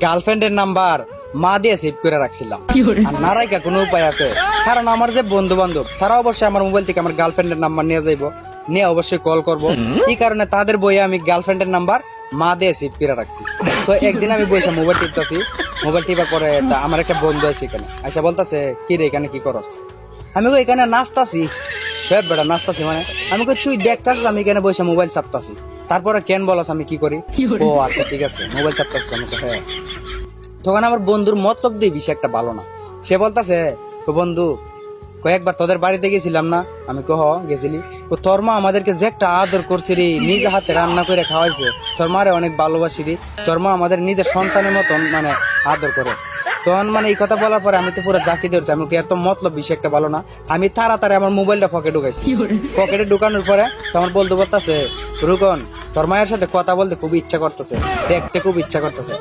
গার্লফ্রেন্ডের নাম্বার মা দিয়ে সেভ করে রাখছিলাম। আর না রাখা কোনো উপায় আছে? কারণ আমার যে বন্ধু বান্ধব তারা অবশ্যই আমার মোবাইল থেকে আমার গার্লফ্রেন্ডের নাম্বার নিয়ে যাইবো, নিয়ে অবশ্যই কল করবো। এই কারণে তাদের বইয়ে আমি গার্লফ্রেন্ডের নাম্বার মা দিয়ে সেভ করে রাখছি। তো একদিন আমি বসে মোবাইল টিপতেছি, মোবাইল টিপা পরে আমার একটা বন্ধু আছে এখানে আইসা বলতেছে, কি রে এখানে কি করস? আমি কই এখানে নাচতাছি। বেটা নাচতাছি মানে? আমি কই তুই দেখতাছিস আমি এখানে বসে মোবাইল চাপতাছি, তারপরে কেন বলস আমি কি করি? ও আচ্ছা ঠিক আছে, মোবাইল চাপতাছিস? আমি কই হ্যাঁ। তখন আমার বন্ধুর মতলব দিয়ে বিষয় একটা ভালো না। সে বলতেছে, বন্ধু কয়েকবার তোদের বাড়িতে গেছিলাম না? আমি কহ গেছিলি। তোর মা আমাদেরকে যে একটা আদর করছে রে, নিজে হাতে রান্না করে খাওয়াইছে, তোর মারে অনেক ভালোবাসি রে, তোর মা আমাদের নিজের সন্তানের মতন মানে আদর করে। তখন মানে এই কথা বলার পরে আমি তো পুরো জাকি ধরছি, আমি এত মতলব বিষয় একটা ভালো না। আমি তাড়াতাড়ি আমার মোবাইলটা পকেটে ঢুকাইছি। পকেটে ঢুকানোর পরে তোমার বন্ধু বলতেছে, রুকন তোর মায়ের সাথে কথা বলতে খুব ইচ্ছা করতেছে, দেখতে খুব ইচ্ছা করতেছে,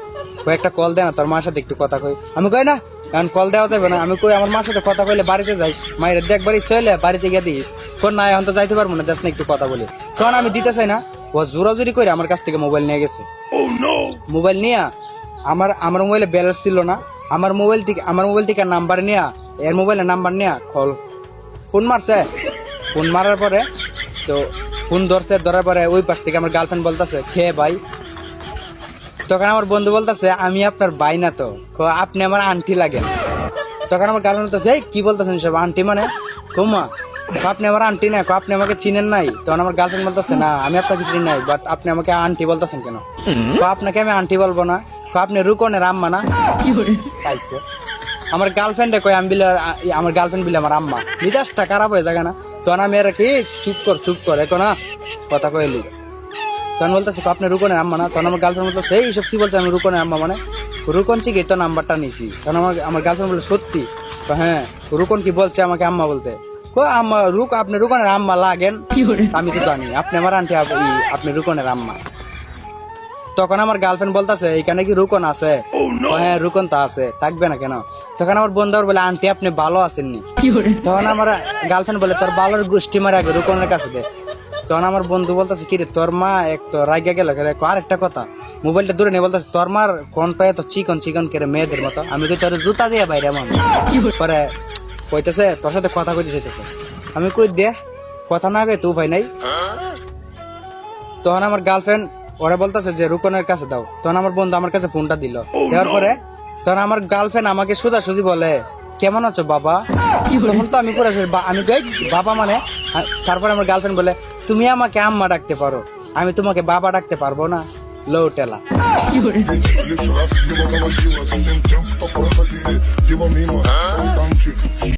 কয়েকটা কল দে না, তোর মার সাথে একটু কথা কই। আমি কই না, কারণ কল দেওয়া যাবে না। আমি কই আমার মার সাথে কথা কইলে বাড়িতে যাইস, মায়ের দেখবার ইচ্ছা হইলে বাড়িতে গিয়ে দিস। কোন না এখন তো যাইতে পারবো না, দেখ না একটু কথা বলি। তখন আমি দিতে চাই না, ও জোরাজুরি করে আমার কাছ থেকে মোবাইল নিয়ে গেছে। মোবাইল নিয়ে আমার মোবাইলে ব্যালেন্স ছিল না, আমার মোবাইল থেকে নাম্বার নিয়ে, এর মোবাইলের নাম্বার নিয়ে ফোন মারছে। ফোন মারার পরে তো ফোন ধরার পরে ওই পাশ থেকে আমার গার্লফ্রেন্ড বলতেছে, খেয়ে ভাই। তখন আমার বন্ধু বলতেছে, আমি আপনার ভাই না তো, আপনি আমার আন্টি লাগেন। তখন আমার গার্লফ্রেন্ড বলতেছে, কি বলতেছেন সব আন্টি মানে? কমা আপনি আমার আন্টি না, আপনি আমাকে চিনেন নাই? তখন আমার গার্লফ্রেন্ড বলতেছে, না আমি আপনাকে চিনি নাই, বাট আপনি আমাকে আন্টি বলতেছেন কেন? আপনাকে আমি আন্টি বলবো না, আপনি রুকনের আম্মা না? আমার গার্লফ্রেন্ডে কয় আমি বিলে, আমার গার্লফ্রেন্ড বিলে আমার আম্মা, মিজাজটা খারাপ হয়ে থাকে না? তখন আমি আর কি চুপ কর এখন না কথা কইলি। তখন বলতেছে, আপনি রুকনের আম্মা না? তখন আমার গার্লফ্রেন্ড বলতেছে, এইসব কি বলছে, আমি রুকনের আম্মা মানে? রুকন চিকে তো নাম্বারটা নিছি। তখন আমার গার্লফ্রেন্ড বলে, সত্যি? হ্যাঁ। রুকন কি বলছে আমাকে আম্মা বলতে? আম্মা আপনি রুকনের আম্মা লাগেন? আমি তো জানি আপনি আমার আন্টি, আপনি রুকনের আম্মা। তখন আমার গার্লফ্রেন্ড বলতেছে, এখানে কি রুকন আছে? হ্যাঁ রুকন তো আছে, থাকবে না কেন? তখন আমার বন্ধু বলে, আন্টি আপনি ভালো আছেননি? তখন আমার গার্লফ্রেন্ড বলে, তোর ভালোর গোষ্ঠী মারে আগে রুকনের কাছে দে। তখন আমার বন্ধু বলতেছে, কিরে তোর মা এক তো রাগিয়া গেল। আরেকটা কথা, মোবাইলটা দূরে নিয়ে বলতেছে, তোর মার কণ্ঠ এত চিকন করে মেয়েদের মতো। আমি কই তোর জুতা দিয়ে বাইরে এমন। পরে কইতেছে, তোর সাথে কথা কইতে চাইতেছে। আমি কই দে কথা না গে তুই ভাই নাই। তখন আমার গার্লফ্রেন্ড ওরা বলতেছে যে রুকনের কাছে দাও। তখন আমার বন্ধু আমার কাছে ফোনটা দিল, দেওয়ার পরে তখন আমার গার্লফ্রেন্ড আমাকে সোজাসুজি বলে, কেমন আছো বাবা? তখন তো আমি পুরো আমি কই বাবা মানে? তারপরে আমার গার্লফ্রেন্ড বলে, তুমি আমাকে আম্মা ডাকতে পারো, আমি তোমাকে বাবা ডাকতে পারবো না। লো টেলা।